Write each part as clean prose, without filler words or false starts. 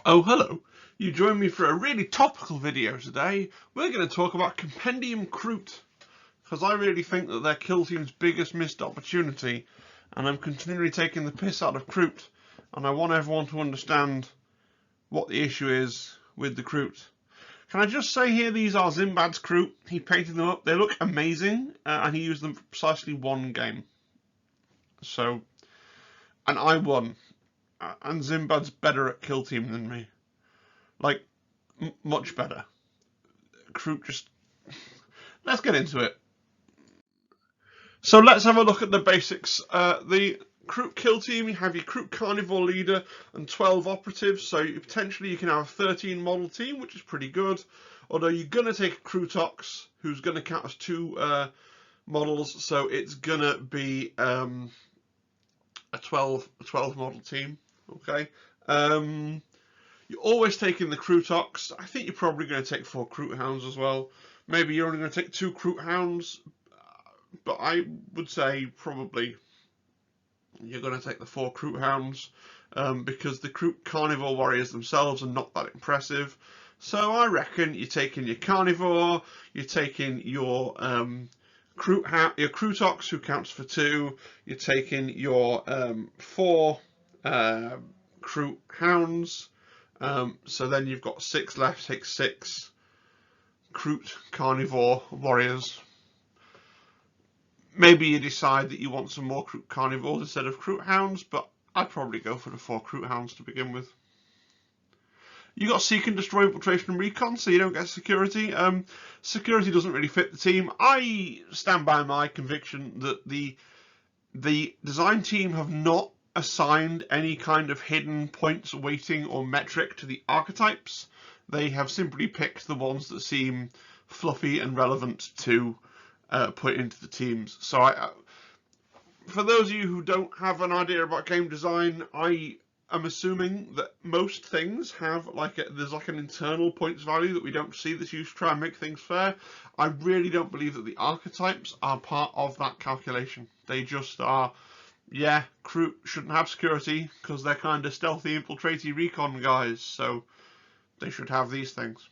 Oh, hello. You join me for a really topical video today. We're going to talk about Compendium Kroot, because I really think that they're Kill Team's biggest missed opportunity, and I'm continually taking the piss out of Kroot, and I want everyone to understand what the issue is with the Kroot. Can I just say here, these are Zimbad's Kroot. He painted them up. They look amazing, and he used them for precisely one game. So, and I won. And Zimbad's better at Kill Team than me. Like, much better. Kroot just... Let's get into it. So let's have a look at the basics. The Kroot Kill Team, you have your Kroot Carnivore Leader and 12 operatives, so potentially you can have a 13 model team, which is pretty good. Although you're going to take a Krootox, who's going to count as 2 models, so it's going to be a 12 model team. Okay. You're always taking the Krootox. I think you're probably going to take 4 Kroot Hounds as well. Maybe you're only going to take 2 Kroot Hounds, but I would say probably you're going to take the 4 Kroot Hounds because the Kroot Carnivore Warriors themselves are not that impressive. So I reckon you're taking your Carnivore, you're taking your Krootox, who counts for 2, you're taking your 4 Kroot Hounds, so then you've got 6 left, take 6 Kroot Carnivore Warriors. Maybe you decide that you want some more Kroot Carnivores instead of Kroot Hounds, but I'd probably go for the 4 Kroot Hounds to begin with. You got Seek and Destroy, Infiltration and Recon, so you don't get Security. Security doesn't really fit the team. I stand by my conviction that the design team have not assigned any kind of hidden points, weighting or metric to the archetypes. They have simply picked the ones that seem fluffy and relevant to put into the teams. So for those of you who don't have an idea about game design, I am assuming that most things have there's an internal points value that we don't see that's used to try and make things fair. I really don't believe that the archetypes are part of that calculation. They just are. Yeah, Kroot shouldn't have security because they're kind of stealthy, infiltratey recon guys, so they should have these things.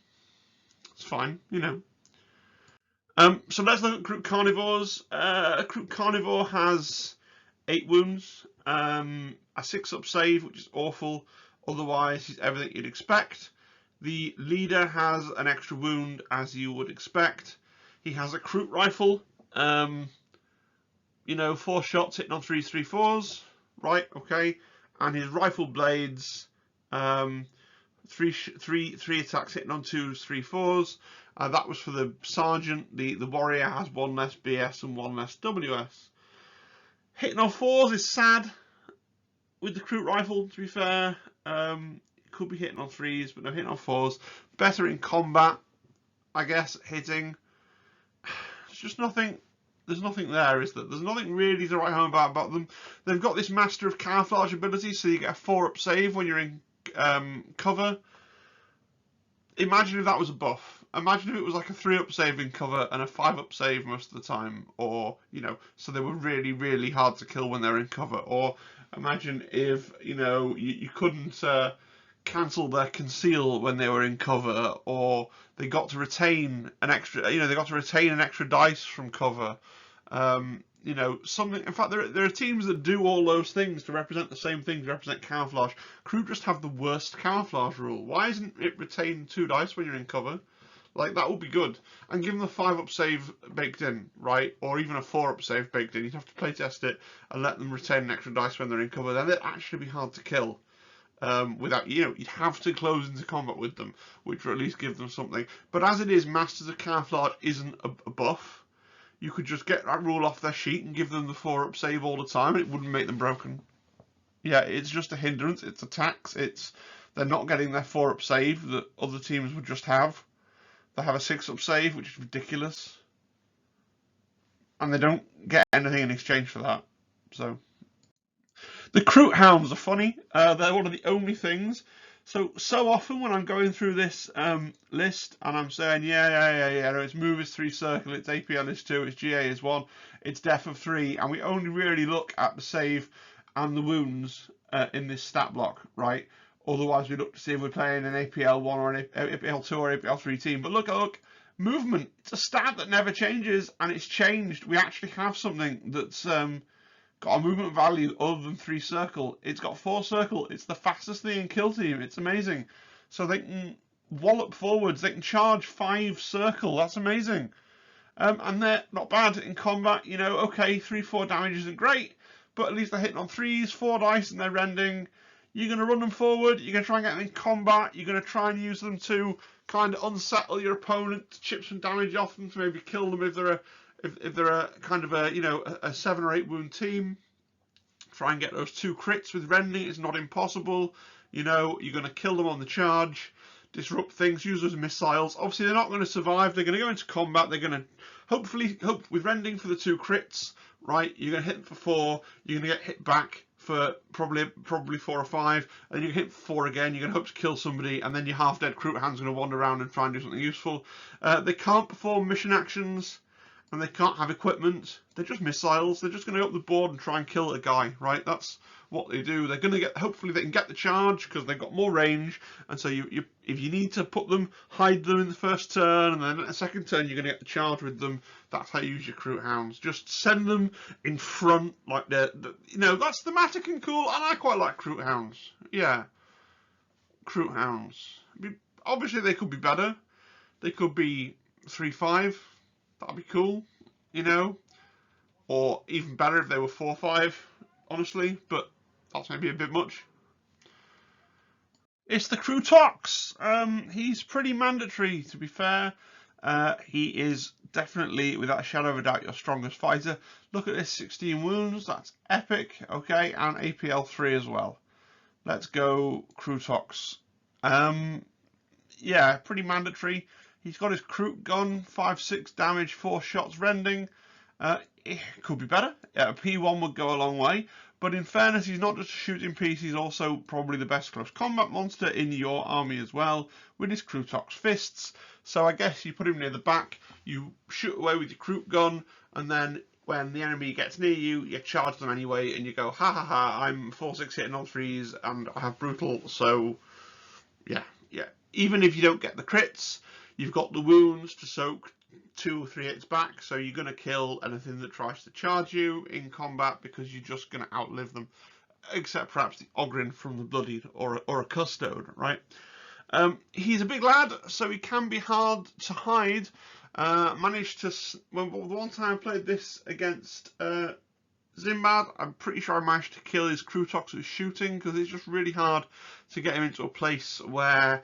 It's fine, you know. So let's look at Kroot Carnivores. Kroot Carnivore has 8 wounds, a 6-up save, which is awful. Otherwise, he's everything you'd expect. The leader has an extra wound, as you would expect. He has a Kroot rifle. 4 shots hitting on 3s, 3 4s, right? Okay, and his rifle blades, 3 attacks hitting on 2s, 3 4s. That was for the sergeant. The warrior has 1 less BS and 1 less WS. Hitting on 4s is sad with the Kroot rifle. To be fair, it could be hitting on 3s, but no, hitting on 4s. Better in combat, I guess. Hitting. It's just nothing. There's nothing there, is there? There's nothing really to write home about them. They've got this Master of Camouflage ability, so you get a 4-up save when you're in cover. Imagine if that was a buff. Imagine if it was like a 3-up save in cover and a 5-up save most of the time, or, so they were really, really hard to kill when they're in cover. Or imagine if, you couldn't cancel their conceal when they were in cover, or they got to retain an extra, dice from cover. Something. In fact, there are teams that do all those things to represent the same thing, to represent camouflage. Kroot just have the worst camouflage rule. Why isn't it retain 2 dice when you're in cover? Like, that would be good. And give them the 5-up save baked in, right? Or even a 4-up save baked in. You'd have to playtest it and let them retain an extra dice when they're in cover. Then they'd actually be hard to kill. Without, you'd have to close into combat with them, which would at least give them something. But as it is, Masters of Camouflage isn't a buff. You could just get that rule off their sheet and give them the 4-up save all the time, and it wouldn't make them broken. Yeah, it's just a hindrance. It's a tax. They're not getting their 4-up save that other teams would just have. They have a 6-up save, which is ridiculous. And they don't get anything in exchange for that. So the Kroot Hounds are funny. They're one of the only things. So often when I'm going through this list and I'm saying, yeah, no, its move is 3 circle, its APL is 2, its GA is 1, its def of 3, and we only really look at the save and the wounds in this stat block, right? Otherwise, we look to see if we're playing an APL 1 or an APL 2 or APL 3 team. But look, movement. It's a stat that never changes, and it's changed. We actually have something that's got a movement value other than 3 circle. It's got 4 circle. It's the fastest thing in kill team. It's amazing. So they can wallop forwards. They can charge 5 circle. That's amazing. And they're not bad in combat. You know, okay, 3-4 damage isn't great, but at least they're hitting on 3s, 4 dice, and they're rending. You're going to run them forward. You're going to try and get them in combat. You're going to try and use them to kind of unsettle your opponent, to chip some damage off them, to maybe kill them if they're a kind of a, you know, a 7 or 8 wound team. Try and get those 2 crits with rending. It's not impossible. You know, you're going to kill them on the charge, disrupt things, use those missiles. Obviously, they're not going to survive. They're going to go into combat. They're going to hopefully hope with rending for the 2 crits, right? You're going to hit them for 4. You're going to get hit back for probably 4 or 5, and you hit 4 again. You're going to hope to kill somebody, and then your half-dead Kroot Hound's going to wander around and try and do something useful. They can't perform mission actions, and they can't have equipment. They're just missiles. They're just going to go up the board and try and kill a guy, right? That's what they do. They're going to get, hopefully they can get the charge because they've got more range, and so if you need to put them, hide them in the first turn, and then at the second turn you're going to get the charge with them. That's how you use your Kroot Hounds. Just send them in front, like you know, that's thematic and cool, and I quite like Kroot Hounds. Yeah, Kroot Hounds. Obviously they could be better. They could be 3-5. That'd be cool, you know, or even better if they were 4-5, honestly, but that's maybe a bit much. It's the Krootox. He's pretty mandatory, to be fair. He is definitely, without a shadow of a doubt, your strongest fighter. Look at this, 16 wounds, that's epic, okay, and APL 3 as well. Let's go Krootox. Yeah, pretty mandatory. He's got his Kroot gun, 5-6 damage, 4 shots rending. It could be better. A P1 would go a long way. But in fairness, he's not just a shooting piece, he's also probably the best close combat monster in your army as well, with his Krootox fists. So I guess you put him near the back, you shoot away with your Kroot gun, and then when the enemy gets near you, you charge them anyway, and you go, ha ha ha, I'm 4-6 hitting on 3s, and I have brutal, so yeah. Even if you don't get the crits, you've got the wounds to soak 2 or 3 hits back, so you're going to kill anything that tries to charge you in combat because you're just going to outlive them, except perhaps the Ogryn from the Bloodied or a Custode, right? He's a big lad, so he can be hard to hide. Managed to, well, the one time I played this against Zimbad, I'm pretty sure I managed to kill his Krootox with shooting, because it's just really hard to get him into a place where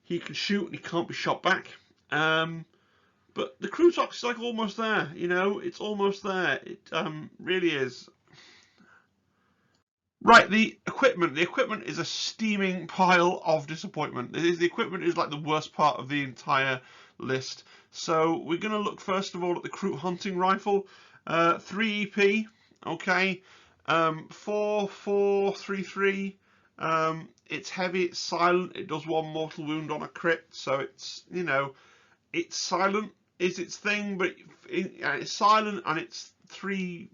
he can shoot and he can't be shot back. But the Krootox is like almost there, you know, it's almost there. It really is. Right, the equipment. The equipment is a steaming pile of disappointment. The equipment is like the worst part of the entire list. So we're going to look first of all at the Kroot hunting rifle. 3 EP, okay. 4-4-3-3. It's heavy, it's silent, it does 1 mortal wound on a crit, so it's, you know, it's silent is its thing, but it's silent, and it's 3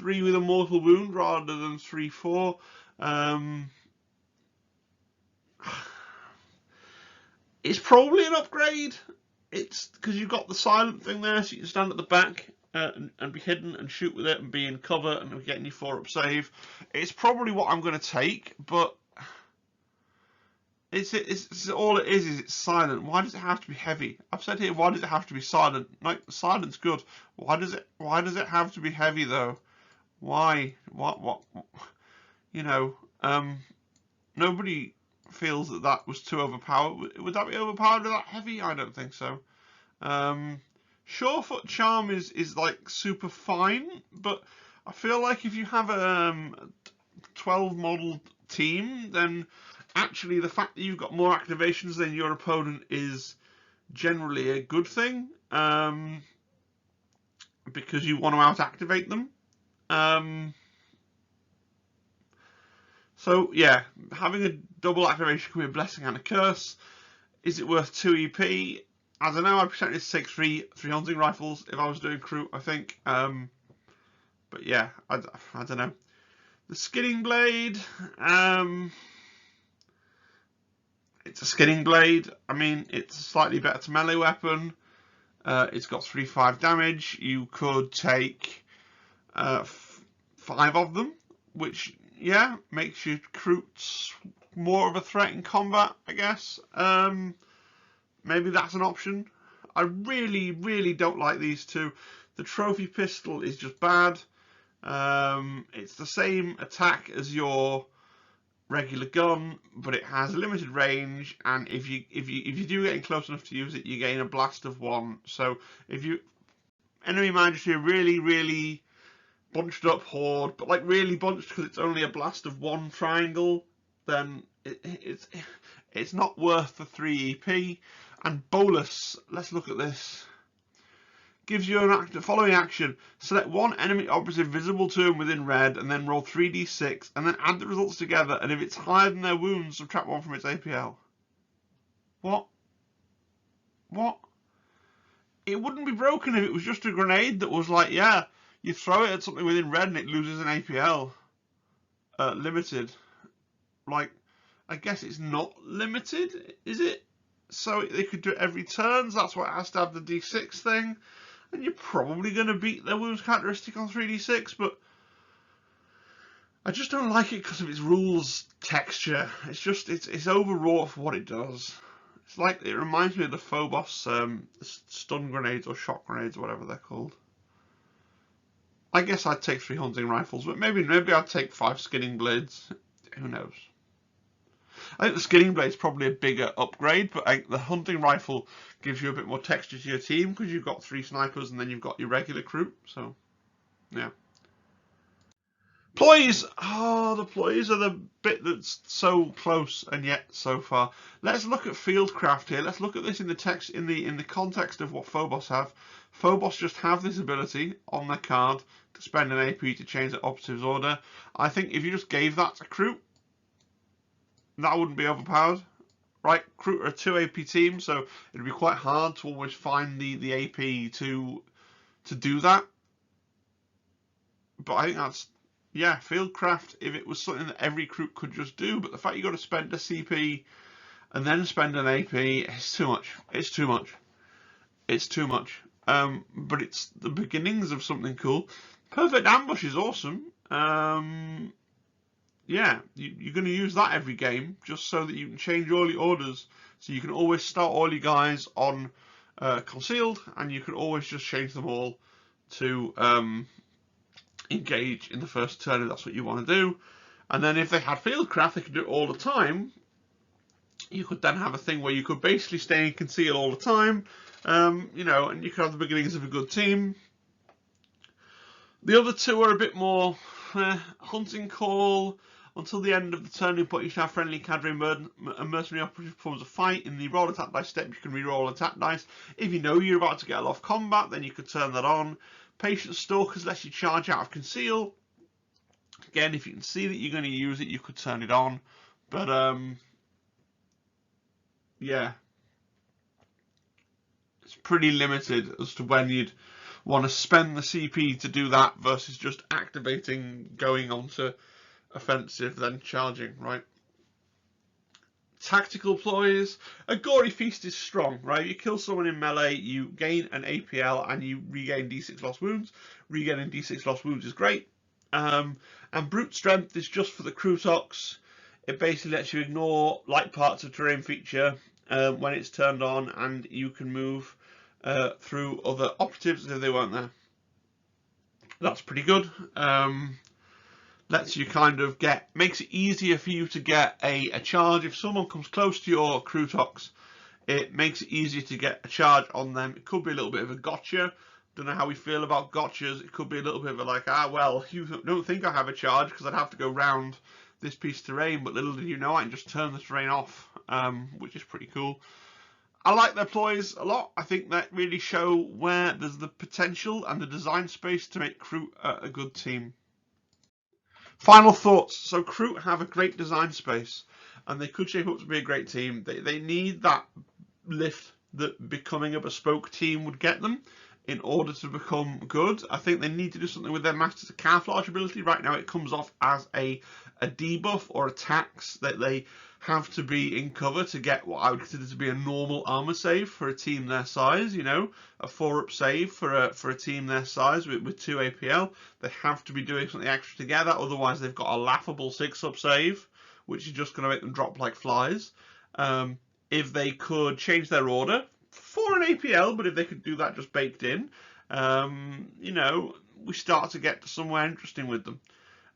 with a mortal wound rather than 3-4. It's probably an upgrade. It's because you've got the silent thing there, so you can stand at the back and be hidden and shoot with it and be in cover and getting your 4-up save. It's probably what I'm going to take, but it's all it is it's silent. Why does it have to be heavy? I've said here, why does it have to be silent? Like, silent's good. Why does it have to be heavy though? Why? What? You know, nobody feels that was too overpowered. Would that be overpowered with that heavy? I don't think so. Surefoot charm is like super fine, but I feel like if you have a 12 model team, then actually the fact that you've got more activations than your opponent is generally a good thing, because you want to out-activate them. So yeah, having a double activation can be a blessing and a curse. Is it worth 2 EP? I don't know. I pretended to take 3 hunting rifles if I was doing Kroot, I think. But yeah, I don't know. The skinning blade. It's a skinning blade. I mean, it's a slightly better melee weapon. It's got 3/5 damage. You could take 5 of them, which, yeah, makes your Kroots more of a threat in combat, I guess. Maybe that's an option. I really, really don't like these two. The trophy pistol is just bad. It's the same attack as your regular gun, but it has a limited range, and if you do get close enough to use it, you gain a blast of 1. So if you enemy managed to really, really bunched up horde, but like really bunched because it's only a blast of 1 triangle, then it's not worth the 3 EP. And Bolus, let's look at this. Gives you the following action: select one enemy operative visible to him within red, and then roll 3d6, and then add the results together. And if it's higher than their wounds, subtract 1 from its APL. What? It wouldn't be broken if it was just a grenade that was like, yeah, you throw it at something within red and it loses an APL. Limited. Like, I guess it's not limited, is it? So they could do it every turn, so that's why it has to have the d6 thing. And you're probably going to beat their wounds characteristic on 3d6, but I just don't like it because of its rules texture. It's just, it's overwrought for what it does. It's like, it reminds me of the Phobos stun grenades or shock grenades or whatever they're called. I guess I'd take 3 hunting rifles, but maybe I'd take 5 skinning blades. Who knows? I think the skinning blade is probably a bigger upgrade, but the hunting rifle gives you a bit more texture to your team because you've got 3 snipers and then you've got your regular Kroot. So, yeah. Ploys! Oh, the ploys are the bit that's so close and yet so far. Let's look at fieldcraft here. Let's look at this in the text, in the context of what Phobos have. Phobos just have this ability on their card to spend an AP to change the operative's order. I think if you just gave that to Kroot, that wouldn't be overpowered, right? Kroot are a 2 AP team, so it'd be quite hard to always find the AP to do that. But I think that's, yeah, fieldcraft, if it was something that every Kroot could just do, but the fact you've got to spend a CP and then spend an AP, it's too much. It's too much. It's too much. But it's the beginnings of something cool. Perfect Ambush is awesome. Yeah, you're going to use that every game just so that you can change all your orders. So you can always start all your guys on concealed, and you can always just change them all to engage in the first turn if that's what you want to do. And then if they had fieldcraft, they could do it all the time. You could then have a thing where you could basically stay in conceal all the time, you know, and you could have the beginnings of a good team. The other two are a bit more hunting call. Until the end of the turn, you should have friendly cadre and mercenary operative performs a fight. In the roll attack dice step, you can re-roll attack dice. If you know you're about to get a lot of combat, then you could turn that on. Patient Stalkers lets you charge out of conceal. Again, if you can see that you're going to use it, you could turn it on. But yeah, it's pretty limited as to when you'd want to spend the CP to do that versus just activating, going on to offensive, then charging, right? Tactical ploys. A gory feast is strong, right? You kill someone in melee, you gain an APL and you regain d6 lost wounds. Regaining d6 lost wounds is great. And brute strength is just for the Krootox. It basically lets you ignore light parts of terrain feature when it's turned on, and you can move through other operatives as if they weren't there. That's pretty good. Lets you kind of makes it easier for you to get a charge. If someone comes close to your Krootox, it makes it easier to get a charge on them. It could be a little bit of a gotcha. Don't know how we feel about gotchas. It could be a little bit of a like, well, you don't think I have a charge because I'd have to go round this piece of terrain, but little did you know I can just turn the terrain off, which is pretty cool. I like their ploys a lot. I think that really show where there's the potential and the design space to make Kroot a good team. Final thoughts. So Kroot have a great design space and they could shape up to be a great team. They need that lift that becoming a bespoke team would get them in order to become good. I think they need to do something with their Masters of Camouflage ability. Right now it comes off as a debuff or attacks that they have to be in cover to get what I would consider to be a normal armor save for a team their size. You know, a 4-up save for a team their size with 2 APL. They have to be doing something extra to get that, otherwise they've got a laughable 6-up save, which is just going to make them drop like flies. If they could change their order for an APL, but if they could do that just baked in, you know, we start to get to somewhere interesting with them.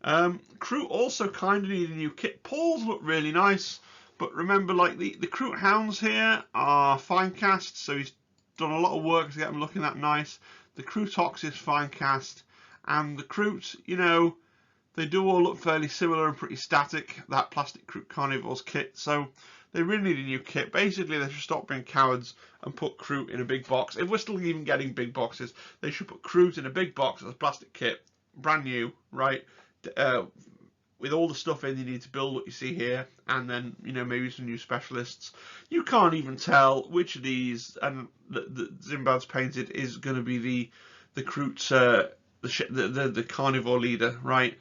Kroot also kind of need a new kit. Paws look really nice, but remember, like the Kroot Hounds here are fine cast, so he's done a lot of work to get them looking that nice. The Krootox is fine cast, and the Kroot, you know, they do all look fairly similar and pretty static, that plastic Kroot Carnivores kit, so they really need a new kit. Basically, they should stop being cowards and put Kroot in a big box. If we're still even getting big boxes, they should put Kroot in a big box as a plastic kit, brand new, right? With all the stuff in you need to build what you see here, and then, you know, maybe some new specialists. You can't even tell which of these, and the Zimbad's painted, is going to be the Kroot's the carnivore leader, right?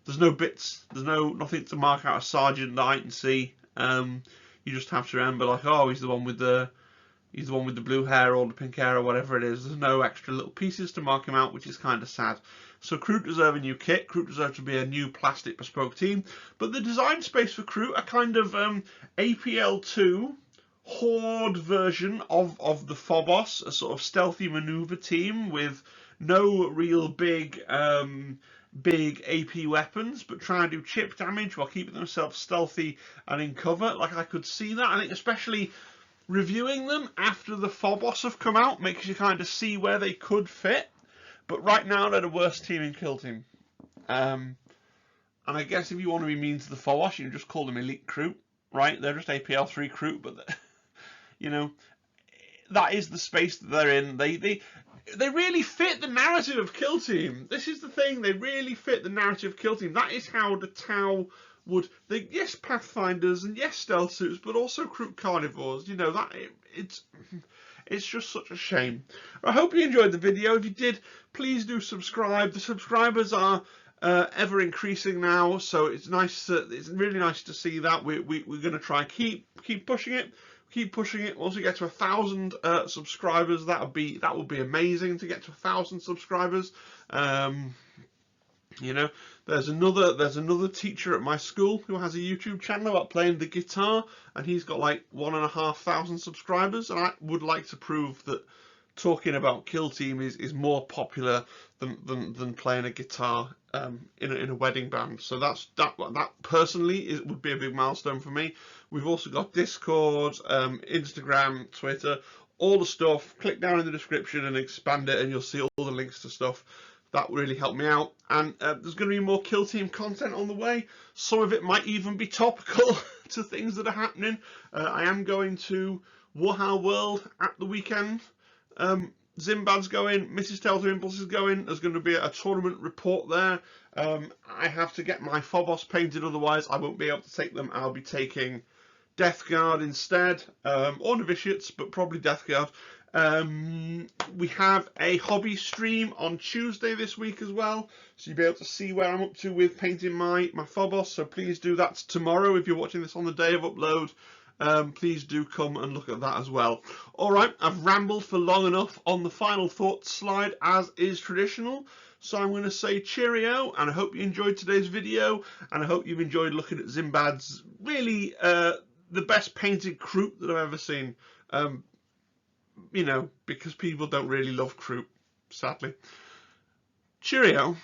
There's no bits, there's nothing to mark out a sergeant that I can see. You just have to remember, like, oh, he's the one with the blue hair or the pink hair or whatever it is. There's no extra little pieces to mark him out, which is kind of sad. So Kroot deserve a new kit. Kroot deserve to be a new plastic bespoke team. But the design space for Kroot, a kind of APL2 horde version of the Phobos, a sort of stealthy maneuver team with no real big AP weapons, but trying to do chip damage while keeping themselves stealthy and in cover. Like, I could see that. I think especially reviewing them after the Phobos have come out makes you kind of see where they could fit. But right now they're the worst team in Kill Team. And I guess if you want to be mean to the Phobos, you can just call them Elite Kroot, right? They're just APL 3 Kroot, but you know, that is the space that they're in. They really fit the narrative of Kill Team. This is the thing, they really fit the narrative of Kill Team. That is how the Tau would, yes, Pathfinders and yes, stealth suits, but also Kroot Carnivores. You know, that it's just such a shame. I hope you enjoyed the video. If you did, please do subscribe. The subscribers are ever increasing now, so it's nice. It's really nice to see that. We're going to try and keep pushing it. Keep pushing it. Once we get to 1,000 subscribers, that would be amazing to get to 1,000 subscribers. You know, there's another teacher at my school who has a YouTube channel about playing the guitar, and he's got like 1,500 subscribers. And I would like to prove that talking about Kill Team is more popular than playing a guitar in a wedding band. So that personally would be a big milestone for me. We've also got Discord, Instagram, Twitter, all the stuff. Click down in the description and expand it, and you'll see all the links to stuff. That would really help me out. And there's going to be more Kill Team content on the way. Some of it might even be topical to things that are happening. I am going to Warhammer World at the weekend. Zimbad's going, Mrs. Telltale Impulse is going. There's going to be a tournament report there. I have to get my Phobos painted, otherwise I won't be able to take them. I'll be taking Death Guard instead, or Novitiates, but probably Death Guard. We have a hobby stream on Tuesday this week as well, so you'll be able to see where I'm up to with painting my Phobos, so please do that tomorrow. If you're watching this on the day of upload, please do come and look at that as well. Alright, I've rambled for long enough on the final thoughts slide, as is traditional, so I'm going to say cheerio, and I hope you enjoyed today's video, and I hope you've enjoyed looking at Zimbad's really the best painted Kroot that I've ever seen. You know, because people don't really love Kroot, sadly. Cheerio.